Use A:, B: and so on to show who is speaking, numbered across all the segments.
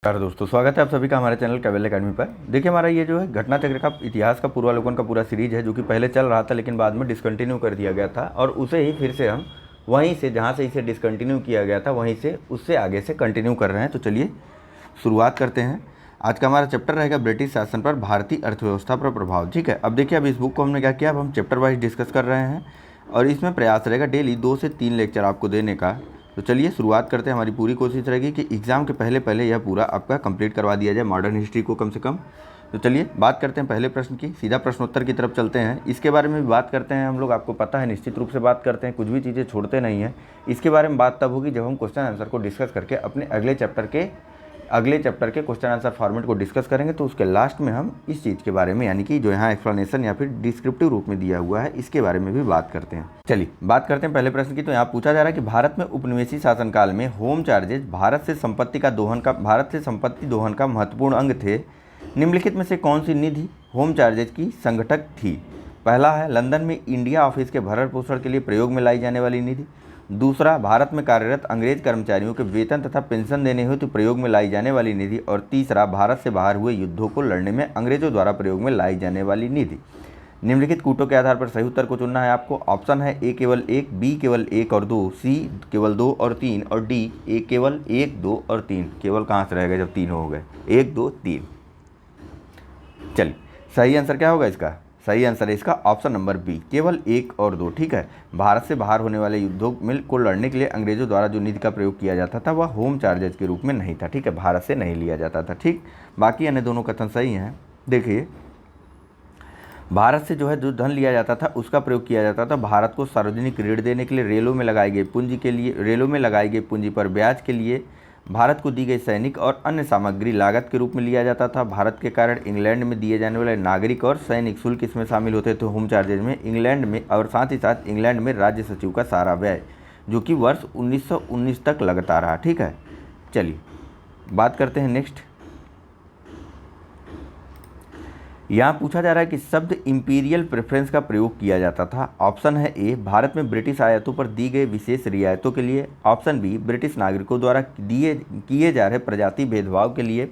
A: नमस्कार दोस्तों, स्वागत है आप सभी का हमारे चैनल कैवल एकेडमी पर। देखिए, हमारा ये जो है घटना चक्र का इतिहास का पूर्वावलोकन का पूरा सीरीज है, जो कि पहले चल रहा था लेकिन बाद में डिसकंटिन्यू कर दिया गया था, और उसे ही फिर से हम वहीं से जहाँ से इसे डिसकंटिन्यू किया गया था वहीं से उससे आगे से कंटिन्यू कर रहे हैं। तो चलिए शुरुआत करते हैं। आज का हमारा चैप्टर रहेगा ब्रिटिश शासन पर भारतीय अर्थव्यवस्था पर प्रभाव। ठीक है, अब देखिए, अब इस बुक को हमने क्या किया, अब हम चैप्टर वाइज डिस्कस कर रहे हैं और इसमें प्रयास रहेगा डेली 2 से 3 लेक्चर आपको देने का। तो चलिए शुरुआत करते हैं। हमारी पूरी कोशिश रहेगी कि एग्ज़ाम के पहले पहले यह पूरा आपका कंप्लीट करवा दिया जाए, मॉडर्न हिस्ट्री को कम से कम। तो चलिए बात करते हैं पहले प्रश्न की, सीधा प्रश्नोत्तर की तरफ चलते हैं। इसके बारे में भी बात करते हैं हम लोग, आपको पता है निश्चित रूप से बात करते हैं, कुछ भी चीज़ें छोड़ते नहीं हैं। इसके बारे में बात तब होगी जब हम क्वेश्चन आंसर को डिस्कस करके अपने अगले चैप्टर के क्वेश्चन आंसर फॉर्मेट को डिस्कस करेंगे। तो उसके लास्ट में हम इस चीज़ के बारे में, यानी कि जो यहाँ एक्सप्लेनेशन या फिर डिस्क्रिप्टिव रूप में दिया हुआ है, इसके बारे में भी बात करते हैं। चलिए बात करते हैं पहले प्रश्न की। तो यहाँ पूछा जा रहा है कि भारत में उपनिवेशी शासनकाल में होम चार्जेज भारत से संपत्ति दोहन का महत्वपूर्ण अंग थे। निम्नलिखित में से कौन सी निधि होम चार्जेज की संगठक थी? पहला है लंदन में इंडिया ऑफिस के भरण पोषण के लिए प्रयोग में लाई जाने वाली निधि। दूसरा, भारत में कार्यरत अंग्रेज कर्मचारियों के वेतन तथा पेंशन देने हेतु प्रयोग में लाई जाने वाली निधि। और तीसरा, भारत से बाहर हुए युद्धों को लड़ने में अंग्रेजों द्वारा प्रयोग में लाई जाने वाली निधि। निम्नलिखित कूटों के आधार पर सही उत्तर को चुनना है आपको। ऑप्शन है ए केवल 1, बी केवल 1 और 2, सी केवल 2 और 3 और डी ए केवल 1, 2 और 3। केवल कहाँ से रहेगा जब 3 हो गए? 1, 2, 3। चलिए सही आंसर क्या होगा इसका? सही आंसर है इसका ऑप्शन नंबर बी, केवल 1 और 2। ठीक है, भारत से बाहर होने वाले युद्धों में को लड़ने के लिए अंग्रेजों द्वारा जो निधि का प्रयोग किया जाता था वह होम चार्जेज के रूप में नहीं था। ठीक है, भारत से नहीं लिया जाता था। ठीक, बाकी अन्य दोनों कथन सही हैं। देखिए, भारत से जो है जो धन लिया जाता था उसका प्रयोग किया जाता था भारत को सार्वजनिक ऋण देने के लिए, रेलों में लगाई गई पूंजी पर ब्याज के लिए, भारत को दी गई सैनिक और अन्य सामग्री लागत के रूप में लिया जाता था। भारत के कारण इंग्लैंड में दिए जाने वाले नागरिक और सैनिक शुल्क इसमें शामिल होते थे होम चार्जेज में। इंग्लैंड में और साथ ही साथ इंग्लैंड में राज्य सचिव का सारा व्यय, जो कि वर्ष 1919 तक लगता रहा। ठीक है, चलिए बात करते हैं नेक्स्ट। यहाँ पूछा जा रहा है कि शब्द इंपीरियल प्रेफरेंस का प्रयोग किया जाता था। ऑप्शन है ए, भारत में ब्रिटिश आयातों पर दी गई विशेष रियायतों के लिए। ऑप्शन बी, ब्रिटिश नागरिकों द्वारा किए जा रहे प्रजाति भेदभाव के लिए।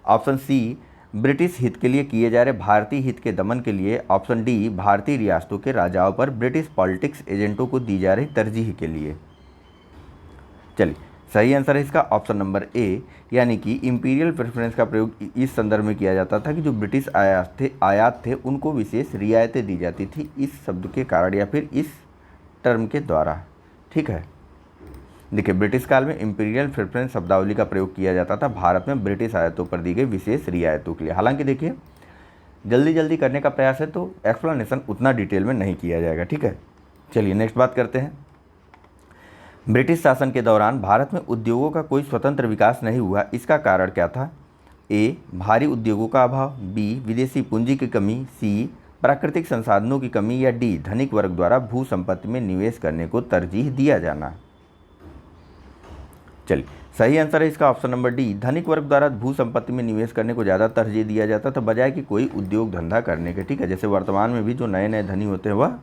A: ऑप्शन सी, ब्रिटिश हित के लिए किए जा रहे भारतीय हित के दमन के लिए। ऑप्शन डी, भारतीय रियासतों के राजाओं पर ब्रिटिश पॉलिटिक्स एजेंटों को दी जा रही तरजीह के लिए। चलिए सही आंसर है इसका ऑप्शन नंबर ए, यानी कि इंपीरियल प्रेफरेंस का प्रयोग इस संदर्भ में किया जाता था कि जो ब्रिटिश आयात थे उनको विशेष रियायतें दी जाती थी इस शब्द के कारण या फिर इस टर्म के द्वारा। ठीक है, देखिए, ब्रिटिश काल में इंपीरियल प्रेफरेंस शब्दावली का प्रयोग किया जाता था भारत में ब्रिटिश आयातों पर दी गई विशेष रियायतों के लिए। हालांकि देखिए, जल्दी जल्दी करने का प्रयास है तो एक्सप्लेनेशन उतना डिटेल में नहीं किया जाएगा। ठीक है, चलिए नेक्स्ट बात करते हैं। ब्रिटिश शासन के दौरान भारत में उद्योगों का कोई स्वतंत्र विकास नहीं हुआ, इसका कारण क्या था? ए, भारी उद्योगों का अभाव। बी, विदेशी पूंजी की कमी। सी, प्राकृतिक संसाधनों की कमी। या डी, धनिक वर्ग द्वारा भू संपत्ति में निवेश करने को तरजीह दिया जाना। चलिए सही आंसर है इसका ऑप्शन नंबर डी, धनिक वर्ग द्वारा भू संपत्ति में निवेश करने को ज़्यादा तरजीह दिया जाता था बजाय कि कोई उद्योग धंधा करने के। ठीक है, जैसे वर्तमान में भी जो नए नए धनी होते हैं वह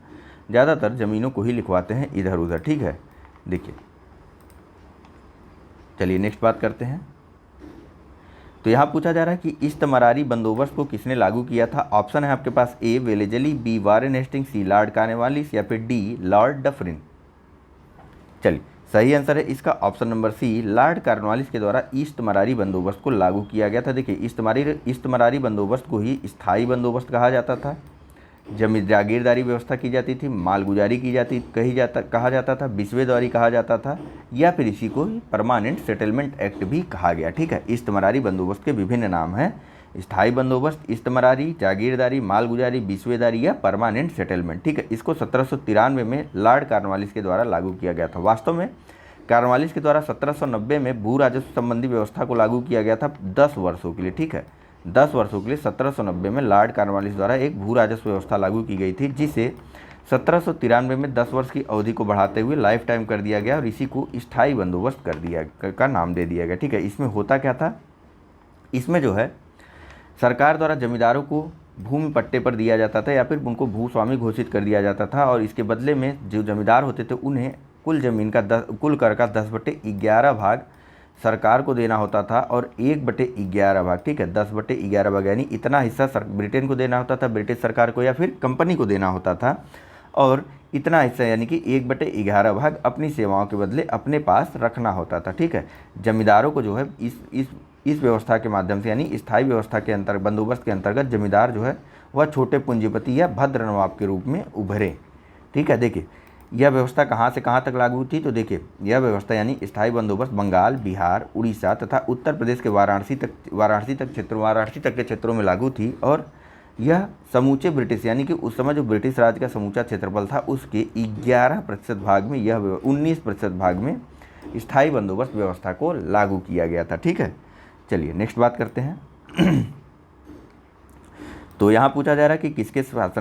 A: ज़्यादातर ज़मीनों को ही लिखवाते हैं इधर उधर। ठीक है, देखिए, चलिए नेक्स्ट बात करते हैं। तो यहाँ पूछा जा रहा है कि इस्तमरारी बंदोबस्त को किसने लागू किया था? ऑप्शन है आपके पास ए, वेलेजली, बी, वारेन हेस्टिंग्स, सी, लॉर्ड कॉर्नवालिस या फिर डी, लॉर्ड डफरिन। चलिए सही आंसर है इसका option number C, Lord Cornwallis के द्वारा इस्तमरारी बंदोबस्त को लागू किया गया था। देखिए, इस्तमरारी बंदोबस्त को ही स्थायी बंदोबस्त कहा जाता था। जागीरदारी व्यवस्था की जाती थी, मालगुजारी कहा जाता था, बिस्वेदारी कहा जाता था, या फिर इसी को परमानेंट सेटलमेंट एक्ट भी कहा गया। ठीक है, इस्तमरारी बंदोबस्त के विभिन्न नाम हैं, स्थायी बंदोबस्त, इस्तमरारी, जागीरदारी, मालगुजारी, बिस्वेदारी या परमानेंट सेटलमेंट। ठीक है, इसको 1793 में लॉर्ड कॉर्नवालिस के द्वारा लागू किया गया था। वास्तव में कॉर्नवालिस के द्वारा 1790 में भू राजस्व संबंधी व्यवस्था को लागू किया गया था 10 वर्षों के लिए। ठीक है, 10 वर्षों के लिए 1790 में लॉर्ड कॉर्नवालिस द्वारा एक भू राजस्व व्यवस्था लागू की गई थी, जिसे 1793 में 10 वर्ष की अवधि को बढ़ाते हुए लाइफ टाइम कर दिया गया और इसी को स्थायी बंदोबस्त का नाम दे दिया गया। ठीक है, इसमें होता क्या था? इसमें जो है सरकार द्वारा जमींदारों को भूमि पट्टे पर दिया जाता था या फिर उनको भूस्वामी घोषित कर दिया जाता था, और इसके बदले में जो जमींदार होते थे उन्हें कुल कर का 10/11 भाग सरकार को देना होता था और 1/11 भाग, ठीक है, 10/11 भाग यानी इतना हिस्सा ब्रिटेन को देना होता था, ब्रिटिश सरकार को या फिर कंपनी को देना होता था, और इतना हिस्सा यानी कि 1/11 भाग अपनी सेवाओं के बदले अपने पास रखना होता था, ठीक है। जमींदारों को जो है इस व्यवस्था के माध्यम से यानी स्थायी व्यवस्था के अंतर्गत, बंदोबस्त के अंतर्गत जमींदार जो है वह छोटे पूंजीपति या भद्र नवाब के रूप में उभरे, ठीक है। देखिए यह व्यवस्था कहाँ से कहाँ तक लागू थी, तो देखिए यह व्यवस्था यानी स्थायी बंदोबस्त बंगाल, बिहार, उड़ीसा तथा उत्तर प्रदेश के वाराणसी तक के क्षेत्रों में लागू थी, और यह समूचे ब्रिटिश यानी कि उस समय जो ब्रिटिश राज का समूचा क्षेत्रफल था उसके 11% भाग में, यह 19% भाग में स्थायी बंदोबस्त व्यवस्था को लागू किया गया था, ठीक है। चलिए नेक्स्ट बात करते हैं। तो यहाँ पूछा जा रहा है कि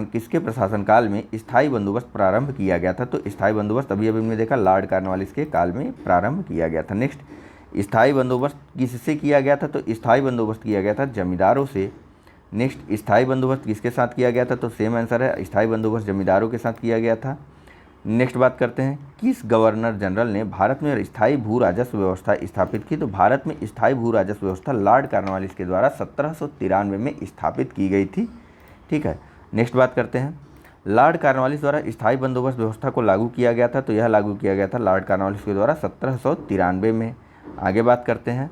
A: किसके प्रशासन काल में स्थायी बंदोबस्त प्रारंभ किया गया था। तो स्थायी बंदोबस्त अभी हमने देखा लॉर्ड कॉर्नवालिस के काल में प्रारंभ किया गया था। नेक्स्ट, स्थायी बंदोबस्त किससे किया गया था, तो स्थायी बंदोबस्त किया गया था जमींदारों से। नेक्स्ट, स्थायी बंदोबस्त किसके साथ किया गया था, तो सेम आंसर है, स्थायी बंदोबस्त जमींदारों के साथ किया गया था। नेक्स्ट बात करते हैं, किस गवर्नर जनरल ने भारत में स्थायी भू राजस्व व्यवस्था स्थापित की। तो भारत में स्थायी भू राजस्व व्यवस्था लॉर्ड कॉर्नवालिस के द्वारा 1793 में स्थापित की गई थी, ठीक है। नेक्स्ट बात करते हैं, लॉर्ड कॉर्नवालिस द्वारा स्थायी बंदोबस्त व्यवस्था को लागू किया गया था। तो यह लागू किया गया था लॉर्ड कॉर्नवालिस के द्वारा 1793 में। आगे बात करते हैं,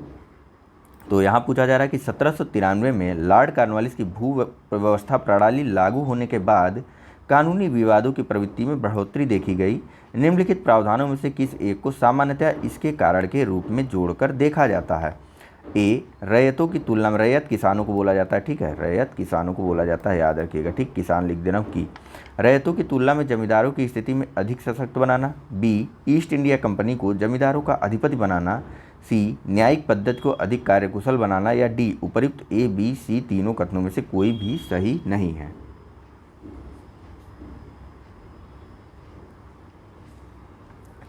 A: तो यहाँ पूछा जा रहा है कि 1793 में लॉर्ड कॉर्नवालिस की भू व्यवस्था प्रणाली लागू होने के बाद कानूनी विवादों की प्रवृत्ति में बढ़ोतरी देखी गई। निम्नलिखित प्रावधानों में से किस एक को सामान्यतः इसके कारण के रूप में जोड़कर देखा जाता है। ए, रैयतों की तुलना में, रैयत किसानों को बोला जाता है, ठीक है, रैयत किसानों को बोला जाता है, याद रखिएगा, ठीक, किसान लिख देना की। रैयतों की तुलना में जमींदारों की स्थिति में अधिक सशक्त बनाना। बी, ईस्ट इंडिया कंपनी को जमींदारों का अधिपति बनाना। सी, न्यायिक पद्धति को अधिक कार्यकुशल बनाना। या डी, उपर्युक्त ए, बी, सी तीनों कथनों में से कोई भी सही नहीं है।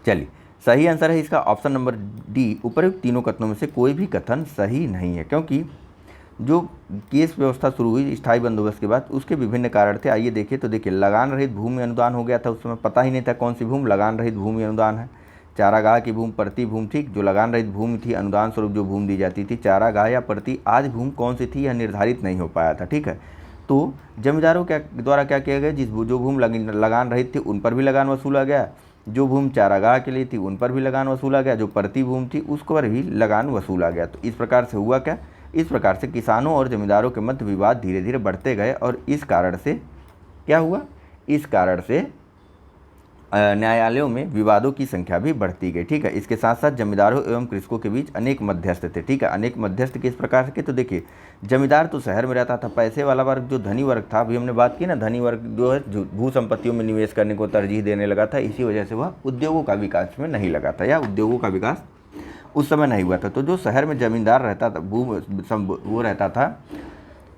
A: चलिए, सही आंसर है इसका ऑप्शन नंबर डी, उपर्युक्त तीनों कथनों में से कोई भी कथन सही नहीं है, क्योंकि जो केस व्यवस्था शुरू हुई स्थायी बंदोबस्त के बाद उसके विभिन्न कारण थे। आइए देखिए, तो देखिए लगान रहित भूमि अनुदान हो गया था, उस समय पता ही नहीं था कौन सी भूमि लगान रहित भूमि अनुदान है। चारागाह की भूमि, प्रति भूमि, ठीक, जो लगान रहित भूमि थी, अनुदान स्वरूप जो भूमि दी जाती थी, चारागाह या प्रति आदि भूमि कौन सी थी यह निर्धारित नहीं हो पाया था, ठीक है। तो जमींदारों द्वारा क्या किया गया, जो भूमि लगान रहित थी उन पर भी लगान वसूला गया, जो भूमि चारागाह के लिए थी उन पर भी लगान वसूला गया, जो प्रति भूमि थी उस पर भी लगान वसूला गया। तो इस प्रकार से हुआ क्या, इस प्रकार से किसानों और जमींदारों के मध्य विवाद धीरे धीरे बढ़ते गए, और इस कारण से क्या हुआ, इस कारण से न्यायालयों में विवादों की संख्या भी बढ़ती गई, ठीक है। इसके साथ साथ जमींदारों एवं कृषकों के बीच अनेक मध्यस्थ थे, ठीक है। अनेक मध्यस्थ किस प्रकार के, तो देखिए जमींदार तो शहर में रहता था, पैसे वाला वर्ग जो धनी वर्ग था, अभी हमने बात की ना, धनी वर्ग जो है भू संपत्तियों में निवेश करने को तरजीह देने लगा था, इसी वजह से वह उद्योगों का विकास में नहीं लगा था, या उद्योगों का विकास उस समय नहीं हुआ था। तो जो शहर में जमींदार रहता था, वो रहता था,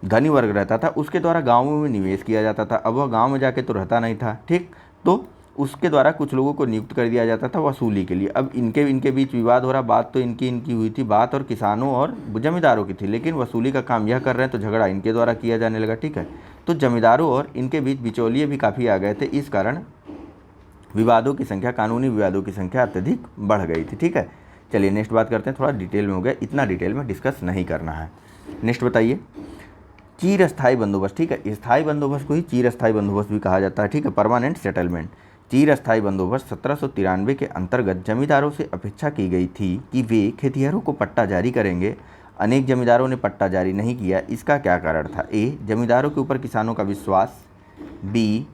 A: धनी वर्ग रहता था, उसके द्वारा गाँवों में निवेश किया जाता था। अब वह गाँव में जाके तो रहता नहीं था, ठीक, तो उसके द्वारा कुछ लोगों को नियुक्त कर दिया जाता था वसूली के लिए। अब इनके बीच विवाद हो रहा, बात तो इनकी हुई थी, बात और किसानों और जमींदारों की थी, लेकिन वसूली का काम यह कर रहे हैं तो झगड़ा इनके द्वारा किया जाने लगा, ठीक है। तो जमींदारों और इनके बीच बिचौलिए भी काफ़ी आ गए थे, इस कारण विवादों की संख्या, कानूनी विवादों की संख्या अत्यधिक बढ़ गई थी, ठीक है। चलिए नेक्स्ट बात करते हैं, थोड़ा डिटेल में हो गया, इतना डिटेल में डिस्कस नहीं करना है। नेक्स्ट बताइए, चीर स्थायी बंदोबस्त, ठीक है, स्थायी बंदोबस्त को ही चीर स्थायी बंदोबस्त भी कहा जाता है, ठीक है, परमानेंट सेटलमेंट। चीर स्थायी बंदोबस्त 1793 के अंतर्गत जमींदारों से अपेक्षा की गई थी कि वे खेतिहरों को पट्टा जारी करेंगे। अनेक जमींदारों ने पट्टा जारी नहीं किया, इसका क्या कारण था। ए, जमींदारों के ऊपर किसानों का विश्वास। बी,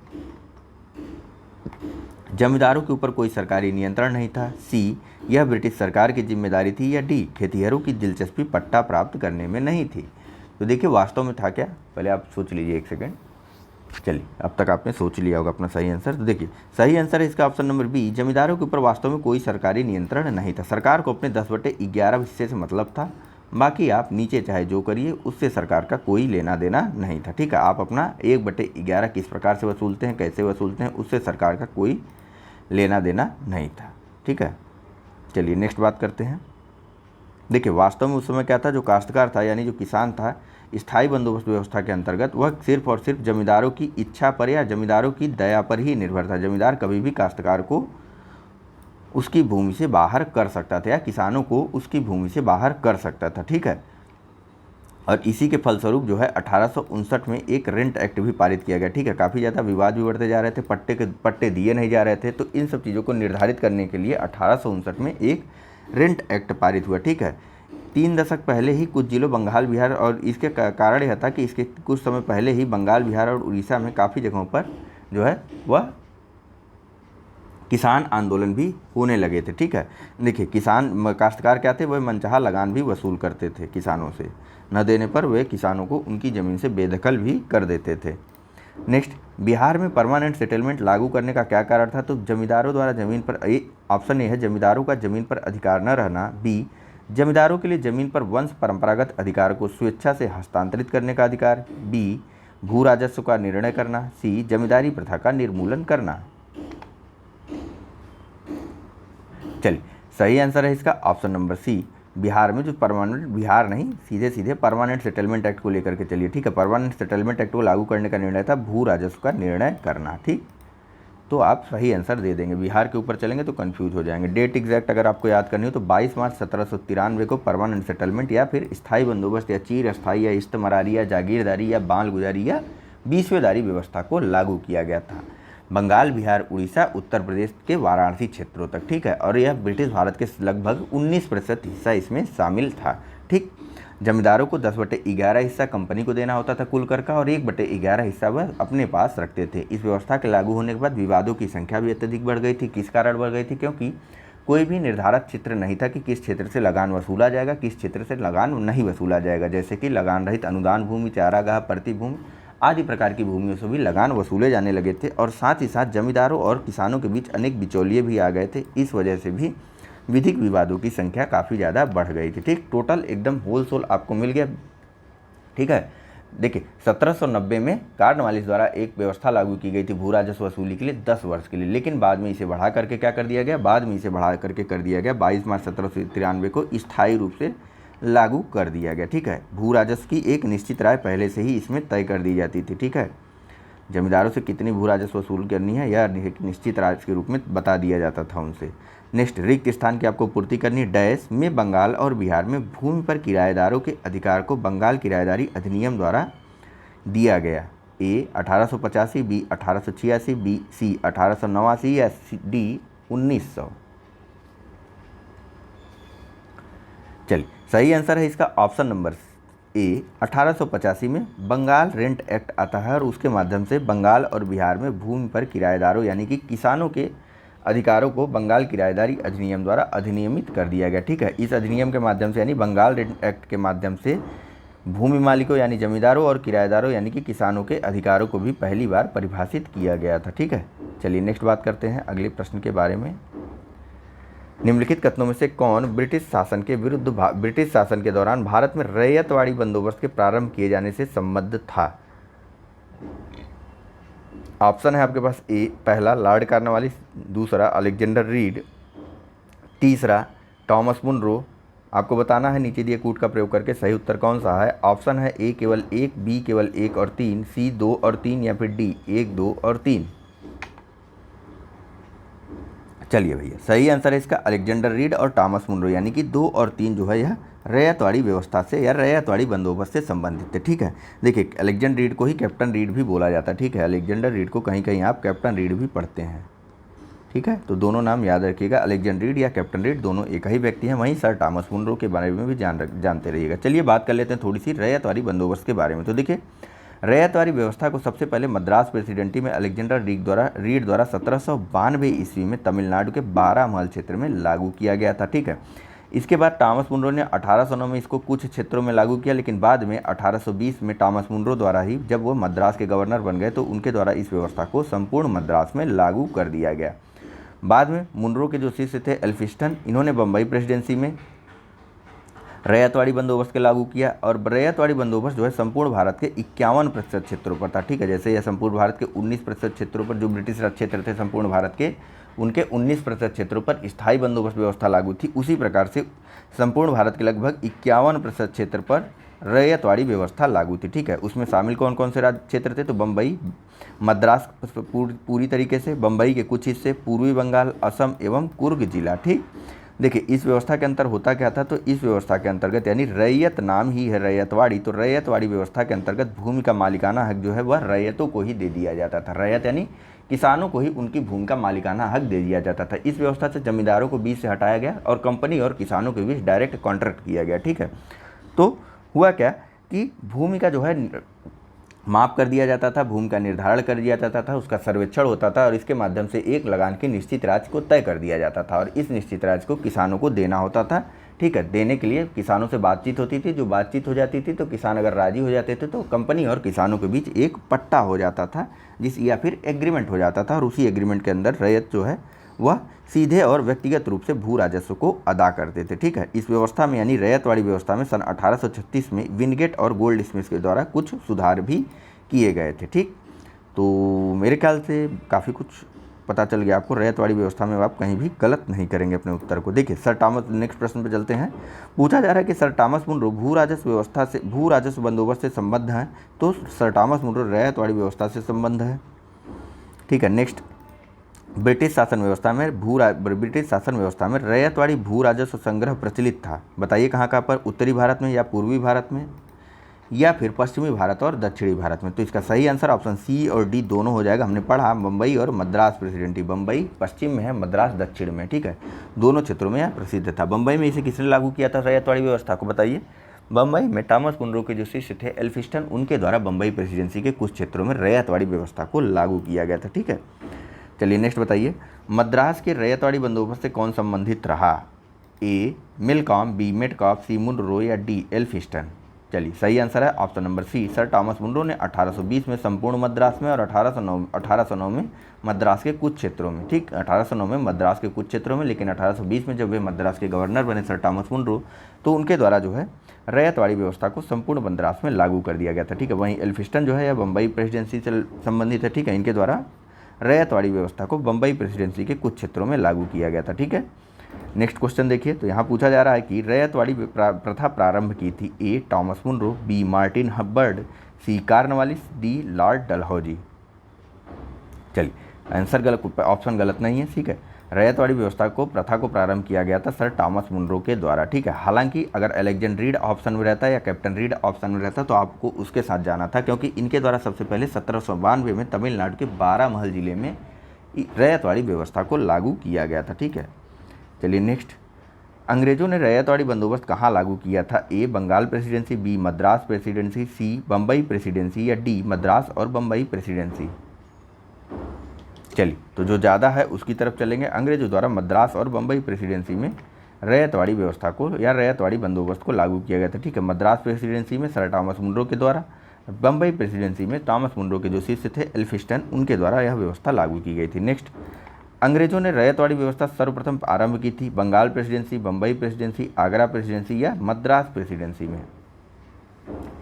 A: जमींदारों के ऊपर कोई सरकारी नियंत्रण नहीं था। सी, यह ब्रिटिश सरकार की जिम्मेदारी थी। या डी, खेतिहरों की दिलचस्पी पट्टा प्राप्त करने में नहीं थी। तो देखिए वास्तव में था क्या, पहले आप सोच लीजिए एक सेकेंड। चलिए, अब तक आपने सोच लिया होगा अपना सही आंसर। तो देखिए सही आंसर है इसका ऑप्शन नंबर बी, जमींदारों के ऊपर वास्तव में कोई सरकारी नियंत्रण नहीं था। सरकार को अपने 10/11 हिस्से से मतलब था, बाकी आप नीचे चाहे जो करिए उससे सरकार का कोई लेना देना नहीं था, ठीक है। आप अपना 1/11 किस प्रकार से वसूलते हैं, कैसे वसूलते हैं, उससे सरकार का कोई लेना देना नहीं था, ठीक है। चलिए नेक्स्ट बात करते हैं। देखिए वास्तव में उस समय क्या था, जो काश्तकार था यानी जो किसान था, स्थायी बंदोबस्त व्यवस्था के अंतर्गत वह सिर्फ और सिर्फ जमींदारों की इच्छा पर या जमींदारों की दया पर ही निर्भर था। जमींदार कभी भी काश्तकार को उसकी भूमि से बाहर कर सकता था, या किसानों को उसकी भूमि से बाहर कर सकता था, ठीक है। और इसी के फलस्वरूप जो है 1859 में एक रेंट एक्ट भी पारित किया गया, ठीक है। काफ़ी ज़्यादा विवाद भी बढ़ते जा रहे थे, पट्टे दिए नहीं जा रहे थे, तो इन सब चीज़ों को निर्धारित करने के लिए 1859 में एक रेंट एक्ट पारित हुआ, ठीक है। 3 दशक पहले ही कुछ जिलों बंगाल, बिहार, और इसके कारण यह था कि इसके कुछ समय पहले ही बंगाल, बिहार और उड़ीसा में काफ़ी जगहों पर जो है वह किसान आंदोलन भी होने लगे थे, ठीक है। देखिए, किसान काश्तकार क्या थे, वह मनचाहा लगान भी वसूल करते थे किसानों से, न देने पर वे किसानों को उनकी ज़मीन से बेदखल भी कर देते थे। नेक्स्ट, बिहार में परमानेंट सेटलमेंट लागू करने का क्या कारण था? तो जमींदारों द्वारा ज़मीन पर, ऑप्शन ए है जमींदारों का ज़मीन पर अधिकार न रहना, बी जमींदारों के लिए ज़मीन पर वंश परंपरागत अधिकार को स्वेच्छा से हस्तांतरित करने का अधिकार, बी भू राजस्व का निर्णय करना, सी जमींदारी प्रथा का निर्मूलन करना। चलिए, सही आंसर है इसका ऑप्शन नंबर सी। बिहार में जो परमानेंट, बिहार नहीं, सीधे सीधे परमानेंट सेटलमेंट एक्ट को लेकर के चलिए, ठीक है। परमानेंट सेटलमेंट एक्ट को लागू करने का निर्णय था भू राजस्व का निर्णय करना, ठीक। तो आप सही आंसर दे देंगे। बिहार के ऊपर चलेंगे तो कंफ्यूज हो जाएंगे। डेट एग्जैक्ट अगर आपको याद करनी हो तो 22 मार्च 1793 को परमानेंट सेटलमेंट या फिर स्थायी बंदोबस्त या चीर अस्थायी या इस्तमरारी या जागीरदारी या बाल गुजारी या बीसवेदारी व्यवस्था को लागू किया गया था बंगाल, बिहार, उड़ीसा, उत्तर प्रदेश के वाराणसी क्षेत्रों तक, ठीक है। और यह ब्रिटिश भारत के लगभग 19% हिस्सा इसमें शामिल था, ठीक। जमींदारों को 10/11 हिस्सा कंपनी को देना होता था कुल कर का, और 1/11 हिस्सा वह अपने पास रखते थे। इस व्यवस्था के लागू होने के बाद विवादों की संख्या भी अत्यधिक बढ़ गई थी। किस कारण बढ़ गई थी? क्योंकि कोई भी निर्धारित क्षेत्र नहीं था कि किस क्षेत्र से लगान वसूला जाएगा, किस क्षेत्र से लगान नहीं वसूला जाएगा। जैसे कि लगान रहित अनुदान भूमि, चारागाह, प्रतिभूमि आदि प्रकार की भूमियों से भी लगान वसूले जाने लगे थे, और साथ ही साथ जमींदारों और किसानों के बीच अनेक बिचौलिए भी आ गए थे। इस वजह से भी विधिक विवादों की संख्या काफ़ी ज़्यादा बढ़ गई थी, ठीक। टोटल एकदम होल सोल आपको मिल गया, ठीक है। देखिए, 1790 में कार्नवालिस द्वारा एक व्यवस्था लागू की गई थी भू राजस्व वसूली के लिए 10 वर्ष के लिए, लेकिन बाद में इसे बढ़ा करके क्या कर दिया गया? बाद में इसे बढ़ा करके कर दिया गया 22 मार्च 1793 को स्थायी रूप से लागू कर दिया गया, ठीक है। भू राजस्व की एक निश्चित राय पहले से ही इसमें तय कर दी जाती थी, ठीक है। जमींदारों से कितनी भू राजस्व वसूल करनी है यह एक निश्चित राय के रूप में बता दिया जाता था उनसे। नेक्स्ट, रिक्त स्थान की आपको पूर्ति करनी। डैश में बंगाल और बिहार में भूमि पर किराएदारों के अधिकार को बंगाल किराएदारी अधिनियम द्वारा दिया गया। ए 1885, बी 1886, बी सी 1889 या डी 1900। चलिए, सही आंसर है इसका ऑप्शन नंबर ए 1885 में बंगाल रेंट एक्ट आता है, और उसके माध्यम से बंगाल और बिहार में भूमि पर किराएदारों यानी कि किसानों के अधिकारों को बंगाल किराएदारी अधिनियम द्वारा अधिनियमित कर दिया गया, ठीक है। इस अधिनियम के माध्यम से यानी बंगाल रेंट एक्ट के माध्यम से भूमि मालिकों यानी जमींदारों और किराएदारों यानी कि किसानों के अधिकारों को भी पहली बार परिभाषित किया गया था, ठीक है। चलिए, नेक्स्ट बात करते हैं अगले प्रश्न के बारे में। निम्नलिखित कथनों में से कौन ब्रिटिश शासन के दौरान भारत में रैयतवाड़ी बंदोबस्त के प्रारंभ किए जाने से संबद्ध था? ऑप्शन है आपके पास ए पहला लॉर्ड कॉर्नवालिस, दूसरा अलेक्जेंडर रीड, तीसरा टॉमस मुनरो। आपको बताना है नीचे दिए कूट का प्रयोग करके सही उत्तर कौन सा है। ऑप्शन है ए केवल 1, बी केवल 1 और 3, सी 2 और 3 या फिर डी 1, 2 और 3। चलिए भैया, सही आंसर है इसका अलेक्जेंडर रीड और टॉमस मुनरो, यानी कि 2 और 3 जो है यह रैयतवाड़ी व्यवस्था से या रैयतवाड़ी बंदोबस्त से संबंधित है, ठीक है। देखिए, अलेक्जेंडर रीड को ही कैप्टन रीड भी बोला जाता है, ठीक है। अलेक्जेंडर रीड को कहीं कहीं आप कैप्टन रीड भी पढ़ते हैं, ठीक है। तो दोनों नाम याद रखिएगा, अलेक्जेंडर रीड या कैप्टन रीड दोनों एक ही व्यक्ति हैं। वहीं सर टॉमस मुनरो के बारे में भी जानते रहिएगा। चलिए, बात कर लेते हैं थोड़ी सी रैयतवाड़ी बंदोबस्त के बारे में। तो देखिए, रैयतवाड़ी व्यवस्था को सबसे पहले मद्रास प्रेसिडेंटी में अलेक्जेंडर रीड द्वारा 1792 ईस्वी में तमिलनाडु के बारामहल क्षेत्र में लागू किया गया था, ठीक है। इसके बाद टॉमस मुनरो ने 1809 में इसको कुछ क्षेत्रों में लागू किया, लेकिन बाद में 1820 में टॉमस मुनरो द्वारा ही जब वो मद्रास के गवर्नर बन गए तो उनके द्वारा इस व्यवस्था को संपूर्ण मद्रास में लागू कर दिया गया। बाद में मुनरो के जो शिष्य थे एल्फिस्टन, इन्होंने बम्बई प्रेसिडेंसी में रैयतवाड़ी बंदोबस्त के लागू किया, और रैयतवाड़ी बंदोबस्त जो है संपूर्ण भारत के 51% क्षेत्रों पर था, ठीक है। जैसे यह संपूर्ण भारत के 19% क्षेत्रों पर जो ब्रिटिश राज क्षेत्र थे संपूर्ण भारत के, उनके 19% क्षेत्रों पर स्थायी बंदोबस्त व्यवस्था लागू थी। उसी प्रकार से संपूर्ण भारत के लगभग 51% क्षेत्र पर रैयतवाड़ी व्यवस्था लागू थी। ठीक है, उसमें शामिल कौन कौन से राज्य क्षेत्र थे? तो बम्बई, मद्रास पूरी तरीके से, बम्बई के कुछ हिस्से, पूर्वी बंगाल, असम एवं कुर्ग जिला। ठीक, देखिए इस व्यवस्था के अंतर होता क्या था? तो इस व्यवस्था के अंतर्गत यानी रैयत नाम ही है रैयतवाड़ी, तो रैयतवाड़ी व्यवस्था के अंतर्गत भूमि का मालिकाना हक जो है वह रैयतों को ही दे दिया जाता था। रैयत यानी किसानों को ही उनकी भूमि का मालिकाना हक दे दिया जाता था। इस व्यवस्था से जमींदारों को बीच से हटाया गया और कंपनी और किसानों के बीच डायरेक्ट कॉन्ट्रैक्ट किया गया। ठीक है, तो हुआ क्या कि भूमि का जो है माप कर दिया जाता था, भूमि का निर्धारण कर दिया जाता था, उसका सर्वेक्षण होता था और इसके माध्यम से एक लगान की निश्चित राशि को तय कर दिया जाता था और इस निश्चित राशि को किसानों को देना होता था। ठीक है, देने के लिए किसानों से बातचीत होती थी, जो बातचीत हो जाती थी तो किसान अगर राजी हो जाते थे तो कंपनी और किसानों के बीच एक पट्टा हो जाता था या फिर एग्रीमेंट हो जाता था और उसी एग्रीमेंट के अंदर रैयत जो है वह सीधे और व्यक्तिगत रूप से भू राजस्व को अदा करते थे। ठीक है, इस व्यवस्था में यानी रैयतवाड़ी व्यवस्था में सन 1836 में विनगेट और गोल्ड स्मिथ के द्वारा कुछ सुधार भी किए गए थे। ठीक, तो मेरे ख्याल से काफ़ी कुछ पता चल गया आपको। रैयतवाड़ी व्यवस्था में आप कहीं भी गलत नहीं करेंगे अपने उत्तर को। देखिए सर टॉमस, नेक्स्ट प्रश्न पे चलते हैं। पूछा जा रहा है कि सर टॉमस मुनरो भू राजस्व बंदोबस्त से संबद्ध है, तो सर टॉमस मुनरो रैयतवाड़ी व्यवस्था से संबंध है। ठीक है, नेक्स्ट ब्रिटिश शासन व्यवस्था में रैयतवाड़ी भू राजस्व संग्रह प्रचलित था। बताइए कहाँ कहाँ पर? उत्तरी भारत में या पूर्वी भारत में या फिर पश्चिमी भारत और दक्षिणी भारत में? तो इसका सही आंसर ऑप्शन सी और डी दोनों हो जाएगा। हमने पढ़ा बम्बई और मद्रास प्रेसिडेंसी, बम्बई पश्चिम में है, मद्रास दक्षिण में। ठीक है, दोनों क्षेत्रों में यह प्रसिद्ध था। बम्बई में इसे किसने लागू किया था रैयतवाड़ी व्यवस्था को? बताइए। बम्बई में टॉमस मुनरो के जो शिष्य थे एल्फिस्टन, उनके द्वारा बम्बई प्रेसिडेंसी के कुछ क्षेत्रों में रैयतवाड़ी व्यवस्था को लागू किया गया था। ठीक है, चलिए नेक्स्ट बताइए। मद्रास के रैयतवाड़ी बंदोबस्त से कौन संबंधित रहा? A Malcolm, B Metcalfe, C Munro या डी एल्फिस्टन? चलिए सही आंसर है option number C. Sir Thomas Munro ने 1820 में संपूर्ण मद्रास में और 1809 में मद्रास के कुछ क्षेत्रों में, ठीक 1809 में मद्रास के कुछ क्षेत्रों में, लेकिन 1820 में जब वे मद्रास के गवर्नर बने सर टॉमस मुनरो, तो उनके द्वारा जो है रैयतवाड़ी व्यवस्था को संपूर्ण मद्रास में लागू कर दिया गया था। ठीक है, वहीं एल्फिस्टन जो है या बम्बई प्रेसिडेंसी से संबंधित है। ठीक है, इनके द्वारा रैयतवाड़ी व्यवस्था को बम्बई प्रेसिडेंसी के कुछ क्षेत्रों में लागू किया गया था। ठीक है, नेक्स्ट क्वेश्चन देखिए। तो यहाँ पूछा जा रहा है कि रैयतवाड़ी प्रथा प्रारंभ की थी ए टॉमस मुनरो, बी मार्टिन हब्बर्ड, सी कार्नवालिस, डी लॉर्ड डलहौजी। चलिए आंसर गलत, ऑप्शन गलत नहीं है। ठीक है, रैयतवाड़ी व्यवस्था को प्रथा को प्रारंभ किया गया था सर टॉमस मुनरो के द्वारा। ठीक है, हालांकि अगर एलेक्जेंडर रीड ऑप्शन में रहता या कैप्टन रीड ऑप्शन में रहता तो आपको उसके साथ जाना था, क्योंकि इनके द्वारा सबसे पहले 1792 में तमिलनाडु के बारामहल जिले में रैयतवाड़ी व्यवस्था को लागू किया गया था। ठीक है, चलिए नेक्स्ट। अंग्रेजों ने रैयतवाड़ी बंदोबस्त कहाँ लागू किया था? A Bengal presidency, B Madras presidency, C Bombay presidency या डी मद्रास और बम्बई प्रेसिडेंसी? चलिए तो जो ज़्यादा है उसकी तरफ चलेंगे। अंग्रेजों द्वारा मद्रास और बम्बई प्रेसिडेंसी में रैयतवाड़ी व्यवस्था को या रैयतवाड़ी बंदोबस्त को लागू किया गया था। ठीक है, मद्रास प्रेसिडेंसी में सर टॉमस मुनरो के द्वारा, बम्बई प्रेसिडेंसी में टॉमस मुनरो के जो शिष्य थे एल्फिस्टन, उनके द्वारा यह व्यवस्था लागू की गई थी। नेक्स्ट, अंग्रेजों ने रैयतवाड़ी व्यवस्था सर्वप्रथम आरंभ की थी Bengal presidency, Bombay presidency, Agra presidency या मद्रास प्रेसिडेंसी में?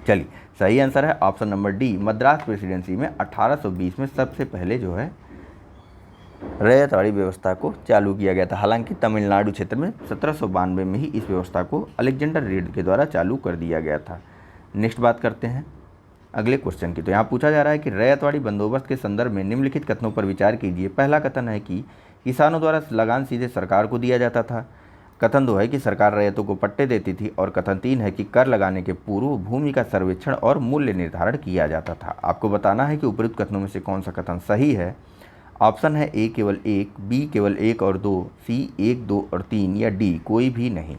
A: चलिए सही आंसर है option number D, Madras presidency में 1820 में सबसे पहले जो है रैयतवाड़ी व्यवस्था को चालू किया गया था। हालांकि तमिलनाडु क्षेत्र में 1792 में ही इस व्यवस्था को अलेक्जेंडर रीड के द्वारा चालू कर दिया गया था। नेक्स्ट बात करते हैं अगले क्वेश्चन की। तो यहाँ पूछा जा रहा है कि रैयतवाड़ी बंदोबस्त के संदर्भ में निम्नलिखित कथनों पर विचार कीजिए। पहला कथन है कि किसानों द्वारा लगान सीधे सरकार को दिया जाता था। कथन 2 है कि सरकार रैयतों को पट्टे देती थी और कथन 3 है कि कर लगाने के पूर्व भूमि का सर्वेक्षण और मूल्य निर्धारण किया जाता था। आपको बताना है कि उपरोक्त कथनों में से कौन सा कथन सही है। ऑप्शन है ए केवल 1, बी केवल 1 और 2, सी 1, 2 और 3 या डी कोई भी नहीं।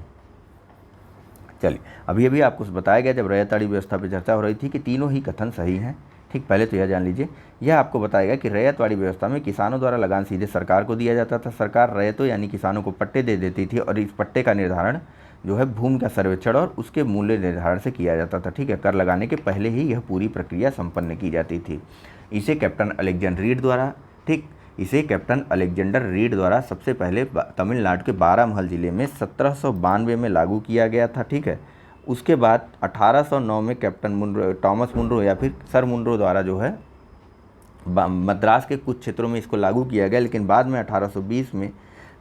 A: चलिए अभी आपको बताया गया जब रैयतवाड़ी व्यवस्था पर चर्चा हो रही थी कि तीनों ही कथन सही हैं। ठीक, पहले तो यह जान लीजिए, यह आपको बताएगा कि रैयतवाड़ी व्यवस्था में किसानों द्वारा लगान सीधे सरकार को दिया जाता था। सरकार रैयतों यानी किसानों को पट्टे दे देती थी और इस पट्टे का निर्धारण जो है भूमि का सर्वेक्षण और उसके मूल्य निर्धारण से किया जाता था। ठीक है, कर लगाने के पहले ही यह पूरी प्रक्रिया संपन्न की जाती थी। इसे कैप्टन अलेक्जेंडर रीड द्वारा सबसे पहले तमिलनाडु के बारामहल जिले में 1792 में लागू किया गया था। ठीक है, उसके बाद 1809 में कैप्टन टॉमस मुनरो या फिर सर मुनरो द्वारा जो है मद्रास के कुछ क्षेत्रों में इसको लागू किया गया, लेकिन बाद में 1820 में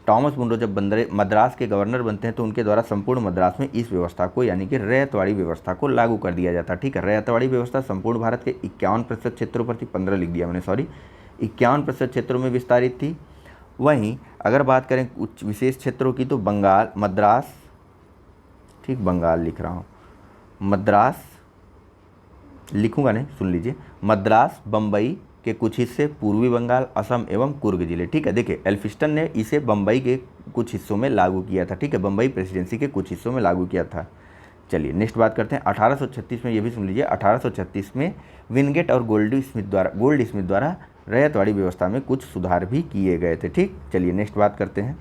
A: टॉमस मुनरो जब मद्रास के गवर्नर बनते हैं तो उनके द्वारा संपूर्ण मद्रास में इस व्यवस्था को यानी कि रैयतवाड़ी व्यवस्था को लागू कर दिया जाता है। ठीक है, रैयतवाड़ी व्यवस्था संपूर्ण भारत के 51% क्षेत्रों पर थी, 15 लिख दिया मैंने, सॉरी, 51% क्षेत्रों में विस्तारित थी। वहीं अगर बात करें कुछ विशेष क्षेत्रों की तो बंगाल, मद्रास, ठीक, बंगाल लिख रहा हूँ, मद्रास लिखूंगा नहीं, सुन लीजिए, मद्रास, बम्बई के कुछ हिस्से, पूर्वी बंगाल, असम एवं कुर्ग जिले। ठीक है, देखिए एल्फिंस्टन ने इसे बम्बई के कुछ हिस्सों में लागू किया था। ठीक है, बम्बई प्रेसिडेंसी के कुछ हिस्सों में लागू किया था। चलिए नेक्स्ट बात करते हैं 1836 में, ये भी सुन लीजिए, 1836 में विनगेट और गोल्ड स्मिथ द्वारा रैयतवाड़ी व्यवस्था में कुछ सुधार भी किए गए थे। ठीक, चलिए नेक्स्ट बात करते हैं।